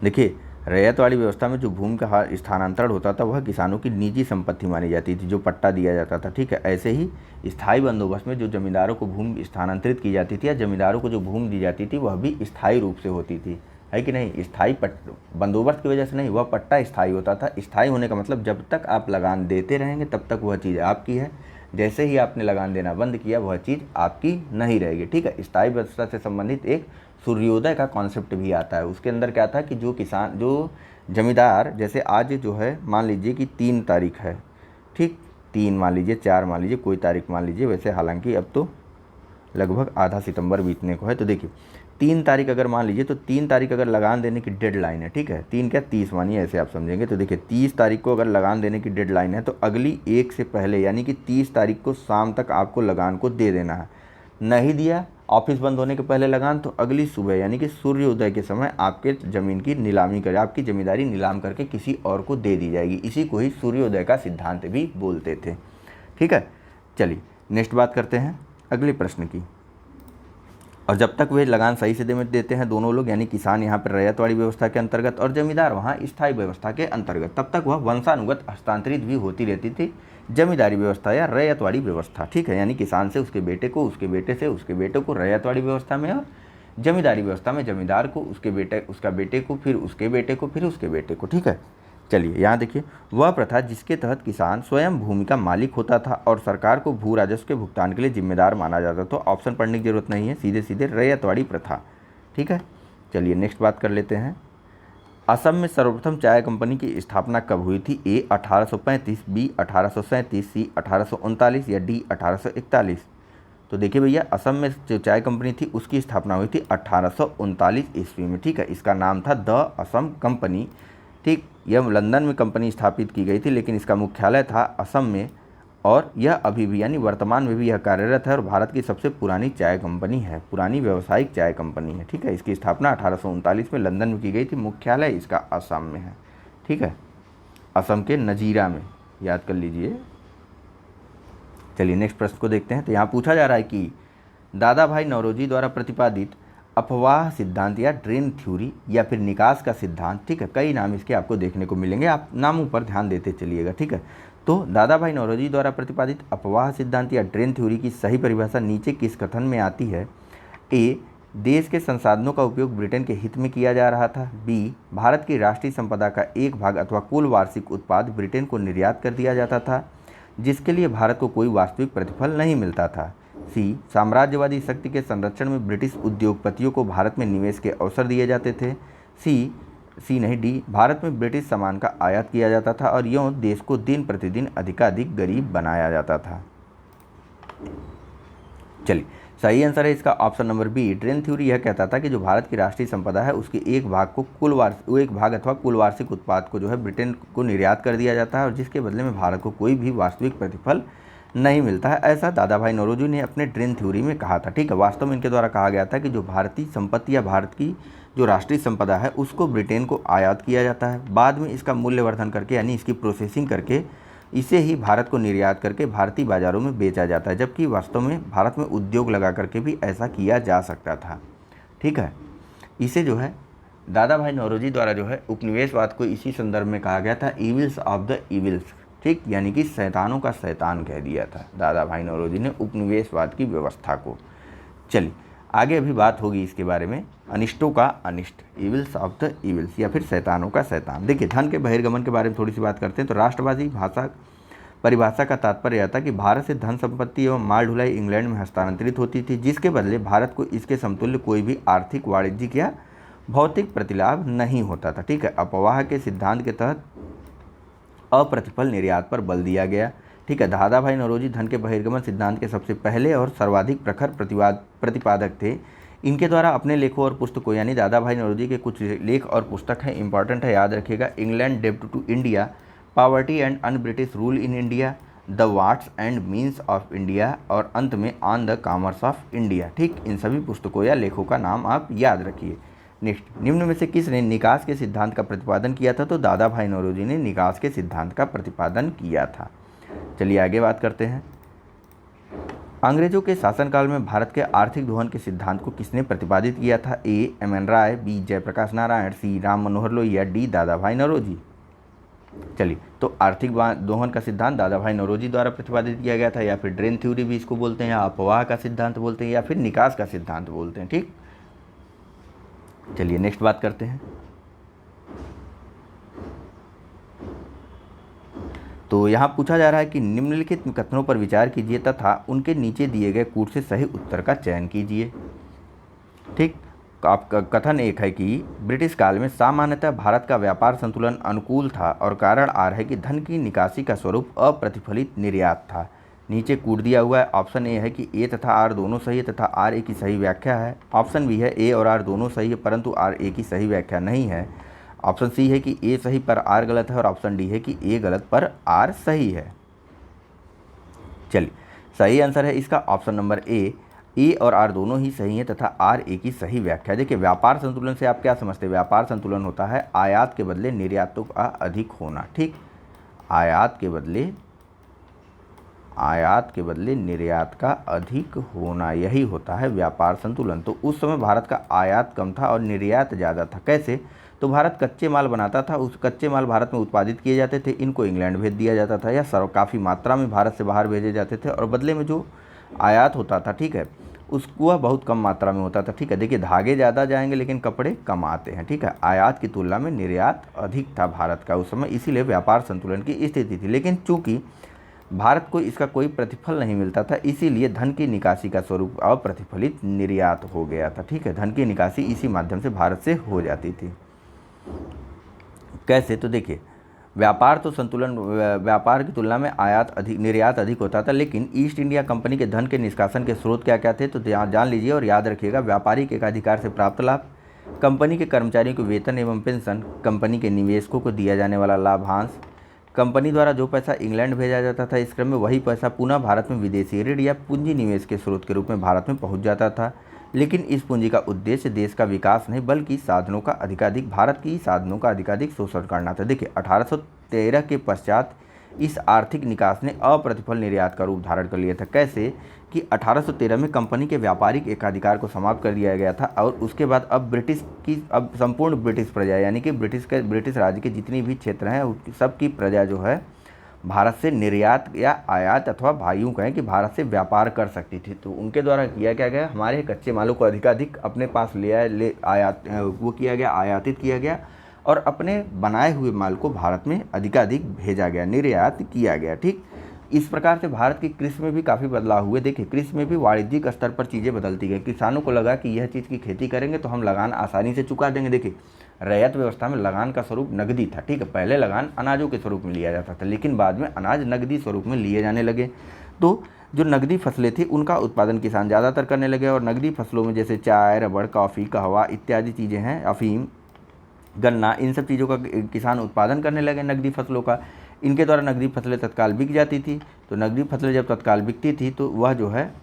A: देखिए रैयतवाड़ी व्यवस्था में जो भूमि का स्थानांतरण होता था वह किसानों की निजी संपत्ति मानी जाती थी, जो पट्टा दिया जाता था। ठीक है, ऐसे ही स्थायी बंदोबस्त में जो जमींदारों को भूमि स्थानांतरित की जाती थी या जमींदारों को जो भूमि दी जाती थी वह भी स्थायी रूप से होती थी, है कि नहीं। स्थायी बंदोबस्त की वजह से नहीं, वह पट्टा स्थायी होता था। स्थायी होने का मतलब जब तक आप लगान देते रहेंगे तब तक वह चीज़ आपकी है, जैसे ही आपने लगान देना बंद किया वह चीज़ आपकी नहीं रहेगी। ठीक है, स्थायी व्यवस्था से संबंधित एक सूर्योदय का कॉन्सेप्ट भी आता है। उसके अंदर क्या था कि जो किसान, जो जमींदार, जैसे आज जो है मान लीजिए कि 3 तारीख है, ठीक, 3 मान लीजिए, 4 मान लीजिए, कोई तारीख मान लीजिए, वैसे हालांकि अब तो लगभग आधा सितंबर बीतने को है। तो देखिए 3 तारीख अगर मान लीजिए, तो 3 तारीख अगर लगान देने की डेडलाइन है, ठीक है, 3 क्या 30 मानिए, ऐसे आप समझेंगे। तो देखिए 30 तारीख को अगर लगान देने की डेडलाइन है तो अगली 1 से पहले यानी कि 30 तारीख को शाम तक आपको लगान को दे देना है। नहीं दिया ऑफिस बंद होने के पहले लगान, तो अगली सुबह यानी कि सूर्योदय के समय आपके ज़मीन की नीलामी कर, आपकी ज़मींदारी नीलाम करके किसी और को दे दी जाएगी। इसी को ही सूर्योदय का सिद्धांत भी बोलते थे। ठीक है, चलिए नेक्स्ट बात करते हैं अगले प्रश्न की। और जब तक वे लगान सही से देते हैं दोनों लोग, यानी किसान यहाँ पर रैयतवाड़ी व्यवस्था के अंतर्गत और जमींदार वहाँ स्थायी व्यवस्था के अंतर्गत, तब तक वह वंशानुगत हस्तांतरित भी होती रहती थी जमींदारी व्यवस्था या रैयतवाड़ी व्यवस्था। ठीक है, यानी किसान से उसके बेटे को, उसके बेटे से उसके बेटे को रैयतवाड़ी व्यवस्था में, और जमींदारी व्यवस्था में जमींदार को उसके बेटे, उसका बेटे को, फिर उसके बेटे को, फिर उसके बेटे को। ठीक है, चलिए यहाँ देखिए, वह प्रथा जिसके तहत किसान स्वयं भूमि का मालिक होता था और सरकार को भू राजस्व के भुगतान के लिए जिम्मेदार माना जाता था। तो ऑप्शन पढ़ने की जरूरत नहीं है, सीधे सीधे रैयतवाड़ी प्रथा। ठीक है, चलिए नेक्स्ट बात कर लेते हैं। असम में सर्वप्रथम चाय कंपनी की स्थापना कब हुई थी? ए 1835, बी 1837, सी 1839 या डी 1841। तो देखिए भैया, असम में जो चाय कंपनी थी उसकी स्थापना हुई थी 1839 ईस्वी में। ठीक है, इसका नाम था द असम कंपनी। ठीक, यह लंदन में कंपनी स्थापित की गई थी, लेकिन इसका मुख्यालय था असम में, और यह अभी भी यानी वर्तमान में भी यह कार्यरत है और भारत की सबसे पुरानी चाय कंपनी है, पुरानी व्यावसायिक चाय कंपनी है। ठीक है, इसकी स्थापना 1839 में लंदन में की गई थी, मुख्यालय इसका असम में है। ठीक है, असम के नजीरा में, याद कर लीजिए। चलिए नेक्स्ट प्रश्न को देखते हैं। तो यहाँ पूछा जा रहा है कि दादा भाई नौरोजी द्वारा प्रतिपादित अपवाह सिद्धांत या ड्रेन थ्योरी या फिर निकास का सिद्धांत, ठीक है, कई नाम इसके आपको देखने को मिलेंगे, आप नामों पर ध्यान देते चलिएगा। ठीक है, तो दादा भाई नौरोजी द्वारा प्रतिपादित अपवाह सिद्धांत या ड्रेन थ्योरी की सही परिभाषा नीचे किस कथन में आती है? ए, देश के संसाधनों का उपयोग ब्रिटेन के हित में किया जा रहा था। बी, भारत की राष्ट्रीय संपदा का एक भाग अथवा कुल वार्षिक उत्पाद ब्रिटेन को निर्यात कर दिया जाता था, जिसके लिए भारत को कोई वास्तविक प्रतिफल नहीं मिलता था। सी, साम्राज्यवादी शक्ति के संरक्षण में ब्रिटिश उद्योगपतियों को भारत में निवेश के अवसर दिए जाते थे। सी नहीं, डी, भारत में ब्रिटिश सामान का आयात किया जाता था और यूँ देश को दिन प्रतिदिन अधिकाधिक गरीब बनाया जाता था। चलिए, सही आंसर है इसका option number B, drain theory. यह कहता था कि जो भारत की राष्ट्रीय संपदा है उसके एक भाग को एक भाग अथवा कुल वार्षिक उत्पाद को जो है ब्रिटेन को निर्यात कर दिया जाता है और जिसके बदले में भारत को कोई भी वास्तविक प्रतिफल नहीं मिलता है। ऐसा दादा भाई नौरोजी ने अपने ड्रेन थ्योरी में कहा था। ठीक है, वास्तव में इनके द्वारा कहा गया था कि जो भारतीय संपत्ति या भारत की जो राष्ट्रीय संपदा है उसको ब्रिटेन को आयात किया जाता है, बाद में इसका मूल्यवर्धन करके यानी इसकी प्रोसेसिंग करके इसे ही भारत को निर्यात करके भारतीय बाज़ारों में बेचा जाता है, जबकि वास्तव में भारत में उद्योग लगा करके भी ऐसा किया जा सकता था। ठीक है, इसे जो है दादा भाई नौरोजी द्वारा जो है उपनिवेशवाद को इसी संदर्भ में कहा गया था, इविल्स ऑफ द इविल्स। ठीक, यानी कि शैतानों का शैतान कह दिया था दादा भाई नौरोजी ने उपनिवेशवाद की व्यवस्था को। चलिए आगे अभी बात होगी इसके बारे में, अनिष्टों का अनिष्ट, इविल्स ऑफ द इविल्स या फिर शैतानों का शैतान। देखिए, धन के बहिर्गमन के बारे में थोड़ी सी बात करते हैं। तो राष्ट्रवादी भाषा परिभाषा का तात्पर्य यह था कि भारत से धन संपत्ति एवं माल ढुलाई इंग्लैंड में हस्तांतरित होती थी, जिसके बदले भारत को इसके समतुल्य कोई भी आर्थिक, वाणिज्यिक या भौतिक प्रतिलाभ नहीं होता था। ठीक है, अपवाह के सिद्धांत के तहत अप्रतिफल निर्यात पर बल दिया गया। ठीक है, दादाभाई नौरोजी धन के बहिर्गमन सिद्धांत के सबसे पहले और सर्वाधिक प्रखर प्रतिपादक थे। इनके द्वारा अपने लेखों और पुस्तकों, यानी दादाभाई नौरोजी के कुछ लेख और पुस्तक हैं, इंपॉर्टेंट है, याद रखिएगा। इंग्लैंड डेब्ट to India, poverty and un British rule in India, the watts and means of India, और अंत में on the commerce of India. ठीक, इन सभी पुस्तकों या लेखों का नाम आप याद रखिए। नेक्स्ट, निम्न में से किसने निकास के सिद्धांत का प्रतिपादन किया था? तो दादाभाई नौरोजी ने निकास के सिद्धांत का प्रतिपादन किया था। चलिए आगे बात करते हैं। अंग्रेजों के शासनकाल में भारत के आर्थिक दोहन के सिद्धांत को किसने प्रतिपादित किया था? A M N Roy, B Jayaprakash Narayan, C Ram Manohar Lohia, D Dadabhai Naoroji. चलिए, तो आर्थिक दोहन का सिद्धांत दादाभाई नौरोजी द्वारा प्रतिपादित किया गया था, या फिर ड्रेन थ्योरी भी इसको बोलते हैं, या अपवाह का सिद्धांत बोलते हैं, या फिर निकास का सिद्धांत बोलते हैं। ठीक, चलिए नेक्स्ट बात करते हैं। तो यहाँ पूछा जा रहा है कि निम्नलिखित कथनों पर विचार कीजिए तथा उनके नीचे दिए गए कूट से सही उत्तर का चयन कीजिए। ठीक, आपका कथन एक है कि ब्रिटिश काल में सामान्यतः भारत का व्यापार संतुलन अनुकूल था और कारण आर है कि धन की निकासी का स्वरूप अप्रतिफलित निर्यात था। नीचे कूट दिया हुआ है। ऑप्शन ए है कि ए तथा आर दोनों सही है तथा आर ए की सही व्याख्या है। ऑप्शन बी है ए और आर दोनों सही है परंतु आर ए की सही व्याख्या नहीं है। ऑप्शन सी है कि ए सही पर आर गलत है, और ऑप्शन डी है कि ए गलत पर आर सही है। चलिए, सही आंसर है इसका ऑप्शन नंबर ए और आर दोनों ही सही हैं तथा आर ए की सही व्याख्या। देखिए, व्यापार संतुलन से आप क्या समझते हैं? व्यापार संतुलन होता है आयात के बदले निर्यातों का अधिक होना। ठीक, आयात के बदले निर्यात का अधिक होना, यही होता है व्यापार संतुलन। तो उस समय भारत का आयात कम था और निर्यात ज़्यादा था। कैसे? तो भारत कच्चे माल बनाता था, उस कच्चे माल भारत में उत्पादित किए जाते थे, इनको इंग्लैंड भेज दिया जाता था, या काफ़ी मात्रा में भारत से बाहर भेजे जाते थे, और बदले में जो आयात होता था, ठीक है, उसको वह बहुत कम मात्रा में होता था। ठीक है, देखिए, धागे ज़्यादा जाएंगे लेकिन कपड़े कम आते हैं। ठीक है, आयात की तुलना में निर्यात अधिक था भारत का उस समय, इसीलिए व्यापार संतुलन की स्थिति थी। लेकिन चूंकि भारत को इसका कोई प्रतिफल नहीं मिलता था, इसीलिए धन की निकासी का स्वरूप अप्रतिफलित निर्यात हो गया था। ठीक है, धन की निकासी इसी माध्यम से भारत से हो जाती थी। कैसे? तो देखिए, व्यापार की तुलना में निर्यात अधिक होता था, लेकिन ईस्ट इंडिया कंपनी के धन के निष्कासन के स्रोत क्या क्या थे? तो जान लीजिए और याद रखिएगा। व्यापारिक एकाधिकार से प्राप्त लाभ, कंपनी के कर्मचारियों को वेतन एवं पेंशन, कंपनी के निवेशकों को दिया जाने वाला लाभांश, कंपनी द्वारा जो पैसा इंग्लैंड भेजा जाता था, इस क्रम में वही पैसा पुनः भारत में विदेशी ऋण या पूंजी निवेश के स्रोत के रूप में भारत में पहुंच जाता था। लेकिन इस पूंजी का उद्देश्य देश का विकास नहीं बल्कि भारत की साधनों का अधिकाधिक शोषण करना था। देखिए, 1813 के पश्चात इस आर्थिक निकास ने अप्रतिफल निर्यात का रूप धारण कर लिया था। कैसे? कि 1813 में कंपनी के व्यापारिक एकाधिकार को समाप्त कर दिया गया था, और उसके बाद अब संपूर्ण ब्रिटिश प्रजा, यानी कि ब्रिटिश राज्य के जितनी भी क्षेत्र हैं सबकी प्रजा जो है भारत से निर्यात या आयात, अथवा भाइयों कहें कि भारत से व्यापार कर सकती थी। तो उनके द्वारा किया क्या गया? हमारे कच्चे मालों को अधिकाधिक अपने पास आयातित किया गया, और अपने बनाए हुए माल को भारत में अधिकाधिक भेजा गया, निर्यात किया गया। ठीक, इस प्रकार से भारत की कृषि में भी काफ़ी बदलाव हुए। देखिए, कृषि में भी वाणिज्यिक स्तर पर चीज़ें बदलती गई। किसानों को लगा कि यह चीज़ की खेती करेंगे तो हम लगान आसानी से चुका देंगे। देखिए, रैयत व्यवस्था में लगान का स्वरूप नकदी था। ठीक है, पहले लगान अनाजों के स्वरूप में लिया जाता था, लेकिन बाद में अनाज नकदी स्वरूप में लिए जाने लगे। तो जो नकदी फसलें थी उनका उत्पादन किसान ज़्यादातर करने लगे, और नकदी फसलों में जैसे चाय, रबड़, कॉफ़ी, कहवा इत्यादि चीज़ें हैं, अफीम, गन्ना, इन सब चीज़ों का किसान उत्पादन करने लगे, नकदी फसलों का। इनके द्वारा नकदी फसलें तत्काल बिक जाती थी। तो नकदी फसलें जब तत्काल बिकती थी तो वह जो है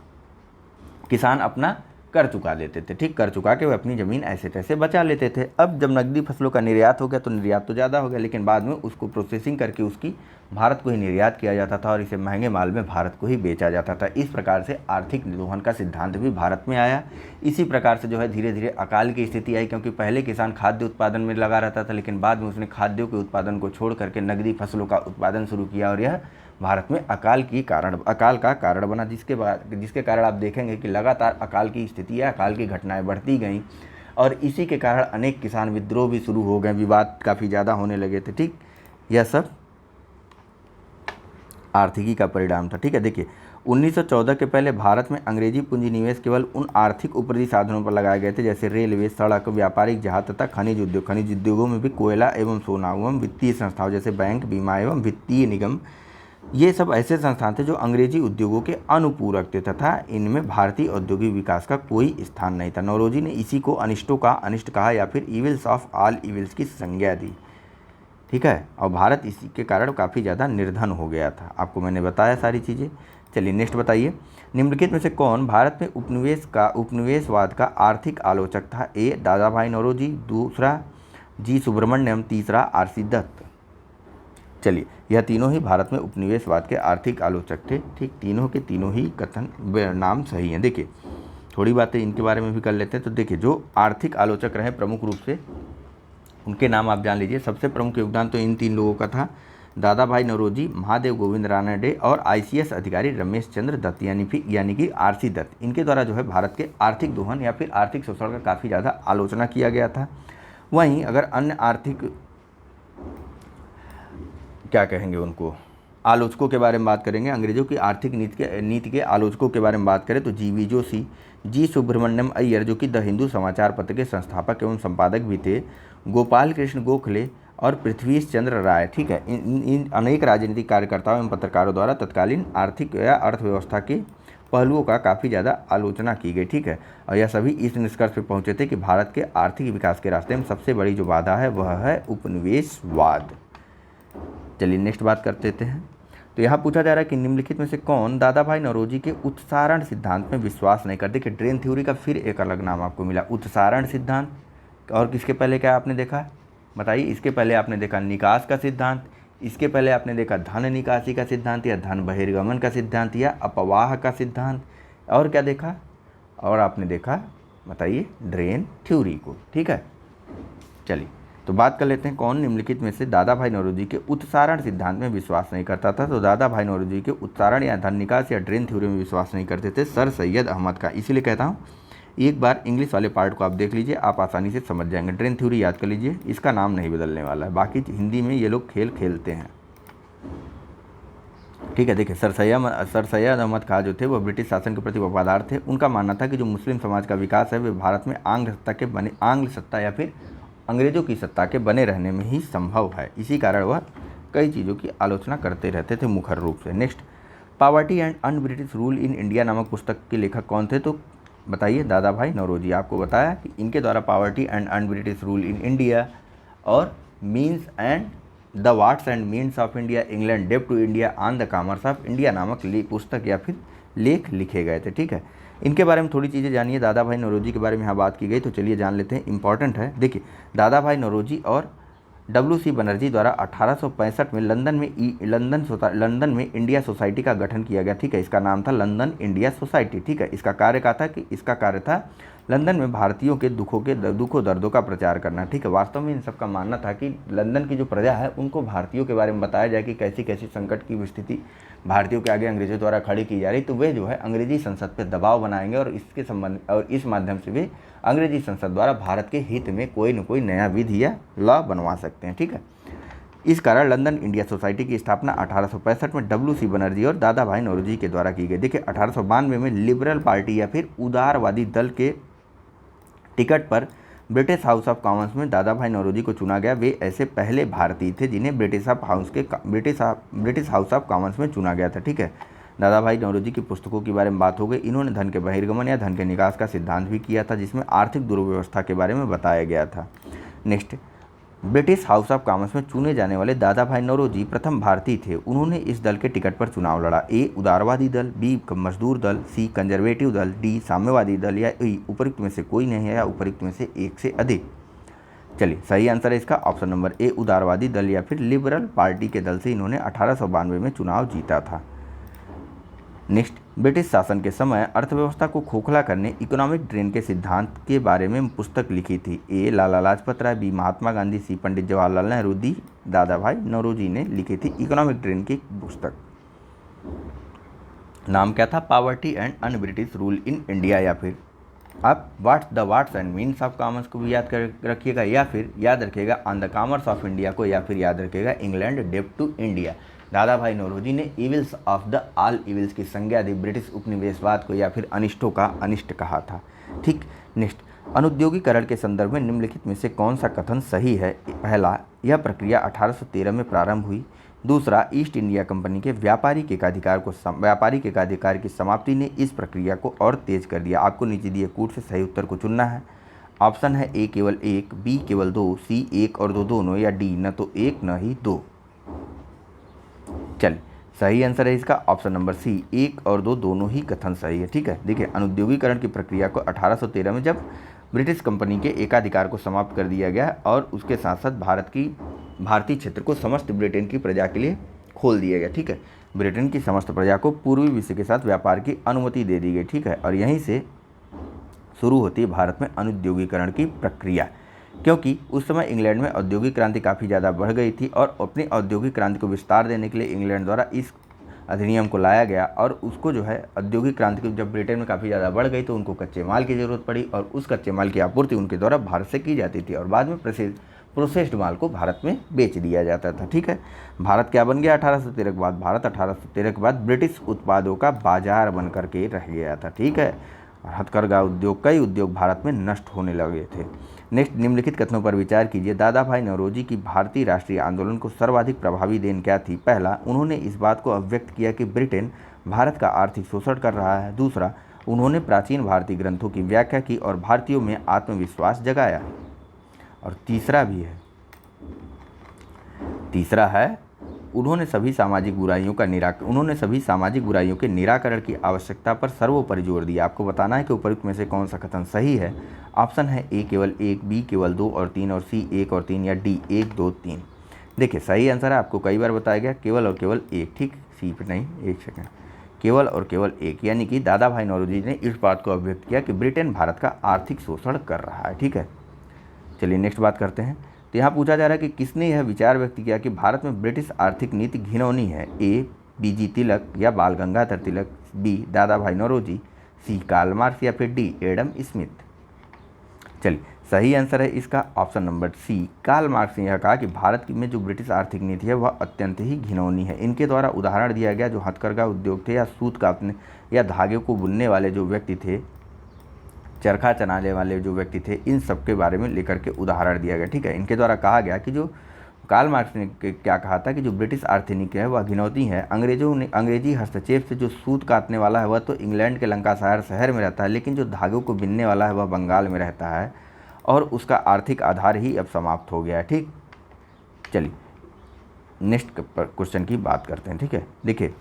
A: किसान अपना कर चुका देते थे। ठीक, कर चुका के वह अपनी ज़मीन ऐसे तैसे बचा लेते थे। अब जब नकदी फसलों का निर्यात हो गया तो निर्यात तो ज़्यादा हो गया, लेकिन बाद में उसको प्रोसेसिंग करके उसकी भारत को ही निर्यात किया जाता था, और इसे महंगे माल में भारत को ही बेचा जाता था। इस प्रकार से आर्थिक दोहन का सिद्धांत भी भारत में आया। इसी प्रकार से जो है धीरे धीरे अकाल की स्थिति आई, क्योंकि पहले किसान खाद्य उत्पादन में लगा रहता था, लेकिन बाद में उसने खाद्यों के उत्पादन को छोड़ करके नकदी फसलों का उत्पादन शुरू किया, और यह भारत में अकाल का कारण बना, जिसके कारण आप देखेंगे कि लगातार अकाल की स्थिति या अकाल की घटनाएं बढ़ती गईं, और इसी के कारण अनेक किसान विद्रोह भी शुरू हो गए, विवाद काफ़ी ज़्यादा होने लगे थे। ठीक, यह सब आर्थिकी का परिणाम था। ठीक है, देखिए 1914 के पहले भारत में अंग्रेजी पूंजी निवेश केवल उन आर्थिक उपरिही साधनों पर लगाए गए थे जैसे रेलवे, सड़क, व्यापारिक जहाज तथा खनिज उद्योग। खनिज उद्योगों में भी कोयला एवं सोना एवं वित्तीय संस्थाओं जैसे बैंक, बीमा एवं वित्तीय निगम, ये सब ऐसे संस्थान थे जो अंग्रेजी उद्योगों के अनुपूरक थे तथा इनमें भारतीय औद्योगिक विकास का कोई स्थान नहीं था। नौरोजी ने इसी को अनिष्टों का अनिष्ट कहा या फिर इविल्स ऑफ ऑल इविल्स की संज्ञा दी। ठीक है, और भारत इसी के कारण काफ़ी ज़्यादा निर्धन हो गया था। आपको मैंने बताया सारी चीज़ें। चलिए नेक्स्ट बताइए, निम्नलिखित में से कौन भारत में उपनिवेशवाद का आर्थिक आलोचक था? ए दादा भाई नौरोजी, दूसरा जी सुब्रमण्यम, तीसरा आरसी दत्त। चलिए, यह तीनों ही भारत में उपनिवेशवाद के आर्थिक आलोचक थे। ठीक, तीनों के तीनों ही कथन नाम सही हैं। देखिए थोड़ी बातें इनके बारे में भी कर लेते हैं। तो देखिए जो आर्थिक आलोचक रहे प्रमुख रूप से, उनके नाम आप जान लीजिए। सबसे प्रमुख योगदान तो इन तीन लोगों का था, दादा भाई नौरोजी, महादेव गोविंद रानडे और आईसीएस अधिकारी रमेश चंद्र दत्त यानी कि आरसी दत्त। इनके द्वारा जो है भारत के आर्थिक दोहन या फिर आर्थिक शोषण का काफ़ी ज़्यादा आलोचना किया गया था। वहीं अगर अन्य आर्थिक क्या कहेंगे उनको आलोचकों के बारे में बात करेंगे, अंग्रेजों की आर्थिक नीति के आलोचकों के बारे में बात करें तो जी वी जोशी, जी सुब्रमण्यम अय्यर जो कि द हिंदू समाचार पत्र के संस्थापक एवं संपादक भी थे, गोपाल कृष्ण गोखले और पृथ्वीश चंद्र राय। ठीक है, इन अनेक राजनीतिक कार्यकर्ताओं एवं पत्रकारों द्वारा तत्कालीन आर्थिक या अर्थव्यवस्था के पहलुओं का काफ़ी ज़्यादा आलोचना की गई। ठीक है, और यह सभी इस निष्कर्ष पर पहुंचे थे कि भारत के आर्थिक विकास के रास्ते में सबसे बड़ी जो बाधा है वह है उपनिवेशवाद। चलिए नेक्स्ट बात कर लेते हैं। तो यहाँ पूछा जा रहा है कि निम्नलिखित में से कौन दादा भाई नौरोजी के उत्सारण सिद्धांत में विश्वास नहीं करते? कि ड्रेन थ्योरी का फिर एक अलग नाम आपको मिला, उत्सारण सिद्धांत। और किसके पहले क्या आपने देखा बताइए? इसके पहले आपने देखा निकास का सिद्धांत, इसके पहले आपने देखा धन निकासी का सिद्धांत या धन बहिर्गमन का सिद्धांत या अपवाह का सिद्धांत, और क्या देखा? और आपने देखा बताइए ड्रेन थ्योरी को। ठीक है, चलिए तो बात कर लेते हैं कौन निम्नलिखित में से दादा भाई नौरोजी के उत्सारण सिद्धांत में विश्वास नहीं करता था? तो दादा भाई नौरोजी के उत्सारण या धन निकास या ड्रेन थ्योरी में विश्वास नहीं करते थे सर सैयद अहमद का। इसीलिए कहता हूँ एक बार इंग्लिश वाले पार्ट को आप देख लीजिए, आप आसानी से समझ जाएंगे। ड्रेन थ्योरी याद कर लीजिए, इसका नाम नहीं बदलने वाला है, बाकी हिंदी में ये लोग खेल खेलते हैं। ठीक है, देखिए सर सैयद अहमद खान जो थे वो ब्रिटिश शासन के प्रति वफादार थे। उनका मानना था कि जो मुस्लिम समाज का विकास है वे भारत में आंग्ल सत्ता या फिर अंग्रेज़ों की सत्ता के बने रहने में ही संभव है। इसी कारण वह कई चीज़ों की आलोचना करते रहते थे मुखर रूप से। Next, poverty and un British rule in India नामक पुस्तक के लेखक कौन थे? तो बताइए दादा भाई नौरोजी। आपको बताया कि इनके द्वारा poverty and un British rule in India और means and the watts and means of India, England डेब्ट to India, on the commerce of India नामक पुस्तक या फिर लेख लिखे गए थे। ठीक है, इनके बारे में थोड़ी चीज़ें जानिए। दादा भाई नौरोजी के बारे में यहाँ बात की गई तो चलिए जान लेते हैं, इंपॉर्टेंट है। देखिए दादा भाई नौरोजी और WC बनर्जी द्वारा 1865 में लंदन में इंडिया सोसाइटी का गठन किया गया। ठीक है, इसका नाम था लंदन इंडिया सोसाइटी। ठीक है, इसका कार्य था लंदन में भारतीयों के दुखों दर्दों का प्रचार करना। ठीक है, वास्तव में इन सबका मानना था कि लंदन की जो प्रजा है उनको भारतीयों के बारे में बताया जाए कि कैसी कैसी संकट की स्थिति भारतीयों के आगे अंग्रेजों द्वारा खड़ी की जा रही, तो वे जो है अंग्रेजी संसद पर दबाव बनाएंगे और इस माध्यम से वे अंग्रेजी संसद द्वारा भारत के हित में कोई न कोई नया विधि या लॉ बनवा सकते हैं। ठीक है, इस कारण लंदन इंडिया सोसाइटी की स्थापना 1865 में WC बनर्जी और दादा भाई नौरोजी के द्वारा की गई। देखिए 1892 में लिबरल पार्टी या फिर उदारवादी दल के टिकट पर ब्रिटिश हाउस ऑफ कॉमन्स में दादा भाई नौरोजी को चुना गया। वे ऐसे पहले भारतीय थे जिन्हें ब्रिटिश हाउस ऑफ कॉमन्स में चुना गया था। ठीक है, दादा भाई नौरोजी की पुस्तकों के बारे में बात हो गई। इन्होंने धन के बहिर्गमन या धन के निकास का सिद्धांत भी किया था जिसमें आर्थिक दुर्व्यवस्था के बारे में बताया गया था। Next, British house of Commons में चुने जाने वाले दादा भाई नौरोजी प्रथम भारतीय थे। उन्होंने इस दल के टिकट पर चुनाव लड़ा। ए उदारवादी दल, बी मजदूर दल, सी कंजर्वेटिव दल, डी साम्यवादी दल या ई उपयुक्त में से कोई नहीं है या उपयुक्त में से एक से अधिक। चलिए सही आंसर है इसका ऑप्शन नंबर ए उदारवादी दल या फिर लिबरल पार्टी के दल से इन्होंने 1892 में चुनाव जीता था। नेक्स्ट, ब्रिटिश शासन के समय अर्थव्यवस्था को खोखला करने इकोनॉमिक ड्रेन के सिद्धांत के बारे में पुस्तक लिखी थी। ए लाला लाजपत राय, बी महात्मा गांधी, सी पंडित जवाहरलाल नेहरू, डी दादा भाई नौरोजी ने लिखी थी इकोनॉमिक ड्रेन की पुस्तक। नाम क्या था? Poverty and un British rule in India. या फिर आप ways and means of commerce को भी याद कर रखिएगा या फिर याद रखिएगा on the commerce of India को या फिर याद रखिएगा इंग्लैंड डेब्ट टू इंडिया। दादा भाई नौरोजी ने evils of the all evils की संज्ञा दी ब्रिटिश उपनिवेशवाद को या फिर अनिष्टों का अनिष्ट कहा था। ठीक। नेक्स्ट, अनुद्योगीकरण के संदर्भ में निम्नलिखित में से कौन सा कथन सही है? पहला, यह प्रक्रिया 1813 में प्रारंभ हुई। दूसरा, ईस्ट इंडिया कंपनी के व्यापारिक एकाधिकार की समाप्ति ने इस प्रक्रिया को और तेज कर दिया। आपको नीचे दिए कूट से सही उत्तर को चुनना है। ऑप्शन है ए केवल एक, बी केवल दो, सी एक और दो दोनों, या डी न तो एक न ही दो। चलिए, सही आंसर है इसका ऑप्शन नंबर सी, एक और दो दोनों ही कथन सही है। ठीक है, देखिए अनुद्योगीकरण की प्रक्रिया को 1813 में जब ब्रिटिश कंपनी के एकाधिकार को समाप्त कर दिया गया और उसके साथ साथ भारतीय क्षेत्र को समस्त ब्रिटेन की प्रजा के लिए खोल दिया गया। ठीक है, ब्रिटेन की समस्त प्रजा को पूर्वी विश्व के साथ व्यापार की अनुमति दे दी गई। ठीक है, और यहीं से शुरू होती है भारत में अनुद्योगीकरण की प्रक्रिया, क्योंकि उस समय इंग्लैंड में औद्योगिक क्रांति काफ़ी ज़्यादा बढ़ गई थी और अपनी औद्योगिक क्रांति को विस्तार देने के लिए इंग्लैंड द्वारा इस अधिनियम को लाया गया। और उसको जो है औद्योगिक क्रांति की जब ब्रिटेन में काफ़ी ज़्यादा बढ़ गई तो उनको कच्चे माल की ज़रूरत पड़ी और उस कच्चे माल की आपूर्ति उनके द्वारा भारत से की जाती थी और बाद में प्रोसेस्ड माल को भारत में बेच दिया जाता था। ठीक है, भारत क्या बन गया 1813 के बाद? भारत 1813 के बाद ब्रिटिश उत्पादों का बाजार बन करके रह गया था। ठीक है, हथकरघा उद्योग, कई उद्योग भारत में नष्ट होने लगे थे। नेक्स्ट, निम्नलिखित कथनों पर विचार कीजिए। दादा भाई नौरोजी की भारतीय राष्ट्रीय आंदोलन को सर्वाधिक प्रभावी देन क्या थी? पहला, उन्होंने इस बात को अभिव्यक्त किया कि ब्रिटेन भारत का आर्थिक शोषण कर रहा है। दूसरा, उन्होंने प्राचीन भारतीय ग्रंथों की व्याख्या की और भारतीयों में आत्मविश्वास जगाया। और तीसरा है उन्होंने सभी सामाजिक बुराइयों के निराकरण की आवश्यकता पर सर्वोपरि जोर दिया। आपको बताना है कि उपयुक्त में से कौन सा कथन सही है। ऑप्शन है ए केवल एक, बी केवल दो और तीन, और सी एक और तीन, या डी एक दो तीन। देखिए, सही आंसर है, आपको कई बार बताया गया केवल और केवल एक। ठीक, सी पे नहीं, एक सेकेंड, केवल और केवल एक, यानी कि दादा भाई नौरोजी ने इस बात को अभिव्यक्त किया कि ब्रिटेन भारत का आर्थिक शोषण कर रहा है। ठीक है, चलिए नेक्स्ट बात करते हैं। तो यहाँ पूछा जा रहा है कि किसने यह विचार व्यक्त किया कि भारत में ब्रिटिश आर्थिक नीति घिनौनी है? ए बीजी तिलक या बाल गंगाधर तिलक, बी दादा भाई नौरोजी, सी कार्ल मार्क्स, या फिर डी एडम स्मिथ। चलिए, सही आंसर है इसका option number C, Karl Marx ने यह कहा कि भारत में जो ब्रिटिश आर्थिक नीति है वह अत्यंत ही घिनौनी है। इनके द्वारा उदाहरण दिया गया जो हथकरघा उद्योग थे या सूत काटने या धागे को बुनने वाले जो व्यक्ति थे, चरखा चलाने वाले जो व्यक्ति थे, इन सब के बारे में लेकर के उदाहरण दिया गया। ठीक है, इनके द्वारा कहा गया कि जो कार्ल मार्क्स ने क्या कहा था कि जो ब्रिटिश आर्थिक नीति है वह घिनौती है। अंग्रेजी हस्तक्षेप से जो सूत काटने वाला है वह तो इंग्लैंड के लंकाशायर शहर में रहता है, लेकिन जो धागों को बिनने वाला है वह बंगाल में रहता है और उसका आर्थिक आधार ही अब समाप्त हो गया है। ठीक, चलिए नेक्स्ट क्वेश्चन की बात करते हैं। ठीक है, देखिए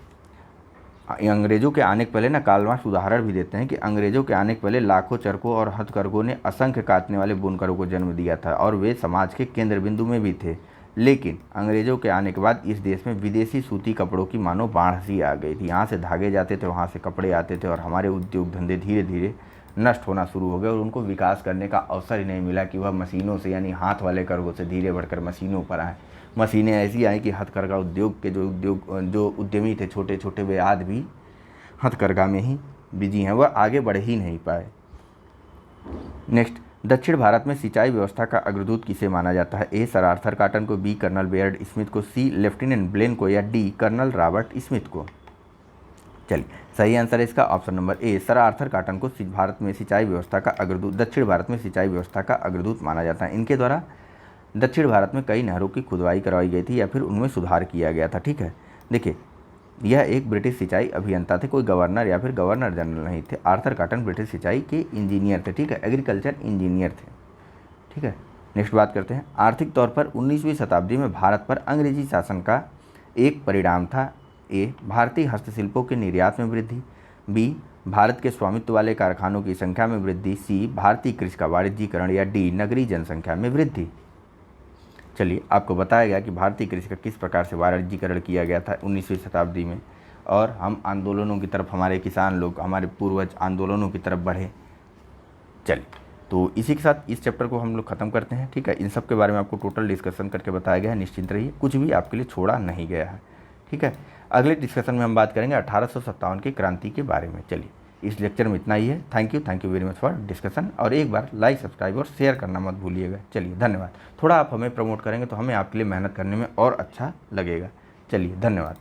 A: अंग्रेज़ों के आने के पहले ना कार्ल मार्क्स उदाहरण भी देते हैं कि अंग्रेज़ों के आने के पहले लाखों चरखों और हथकरघों ने असंख्य काटने वाले बुनकरों को जन्म दिया था और वे समाज के केंद्र बिंदु में भी थे। लेकिन अंग्रेज़ों के आने के बाद इस देश में विदेशी सूती कपड़ों की मानो बाढ़ सी आ गई थी। यहाँ से धागे जाते थे, वहाँ से कपड़े आते थे और हमारे उद्योग धंधे धीरे धीरे नष्ट होना शुरू हो गए और उनको विकास करने का अवसर ही नहीं मिला कि वह मशीनों से यानी हाथ वाले करघों से धीरे बढ़कर मशीनों पर आए। मशीनें ऐसी आई कि हथकरघा उद्योग के जो उद्यमी थे छोटे छोटे, वे आज भी हथकरघा में ही बिजी हैं, वह आगे बढ़ ही नहीं पाए। नेक्स्ट, दक्षिण भारत में सिंचाई व्यवस्था का अग्रदूत किसे माना जाता है? ए सर आर्थर कॉटन को, बी कर्नल बेयर्ड स्मिथ को, सी लेफ्टिनेंट ब्लेन को, या डी कर्नल रॉबर्ट स्मिथ को। चलिए, सही आंसर है इसका option number A, sir Arthur cotton को भारत में सिंचाई व्यवस्था का अग्रदूत, दक्षिण भारत में सिंचाई व्यवस्था का अग्रदूत माना जाता है। इनके द्वारा दक्षिण भारत में कई नहरों की खुदवाई करवाई गई थी या फिर उनमें सुधार किया गया था। ठीक है, देखिए यह एक ब्रिटिश सिंचाई अभियंता थे, कोई गवर्नर या फिर गवर्नर जनरल नहीं थे। आर्थर कॉटन ब्रिटिश सिंचाई के इंजीनियर थे। ठीक है, एग्रीकल्चर इंजीनियर थे। ठीक है, नेक्स्ट बात करते हैं। आर्थिक तौर पर 19वीं शताब्दी में भारत पर अंग्रेजी शासन का एक परिणाम था। ए भारतीय हस्तशिल्पों के निर्यात में वृद्धि, बी भारत के स्वामित्व वाले कारखानों की संख्या में वृद्धि, सी भारतीय कृषि का वाणिज्यीकरण, या डी नगरीय जनसंख्या में वृद्धि। चलिए, आपको बताया गया कि भारतीय कृषि का किस प्रकार से वाणिज्यीकरण किया गया था 19वीं शताब्दी में और हम आंदोलनों की तरफ, हमारे किसान लोग, हमारे पूर्वज आंदोलनों की तरफ बढ़े। चलिए, तो इसी के साथ इस चैप्टर को हम लोग ख़त्म करते हैं। ठीक है, इन सब के बारे में आपको टोटल डिस्कशन करके बताया गया है, निश्चिंत रहिए, कुछ भी आपके लिए छोड़ा नहीं गया है। ठीक है, अगले डिस्कशन में हम बात करेंगे 1857 की क्रांति के बारे में। चलिए, इस लेक्चर में इतना ही है। Thank you very much for discussion. और एक बार लाइक, सब्सक्राइब और शेयर करना मत भूलिएगा। चलिए, धन्यवाद। थोड़ा आप हमें प्रमोट करेंगे तो हमें आपके लिए मेहनत करने में और अच्छा लगेगा। चलिए धन्यवाद।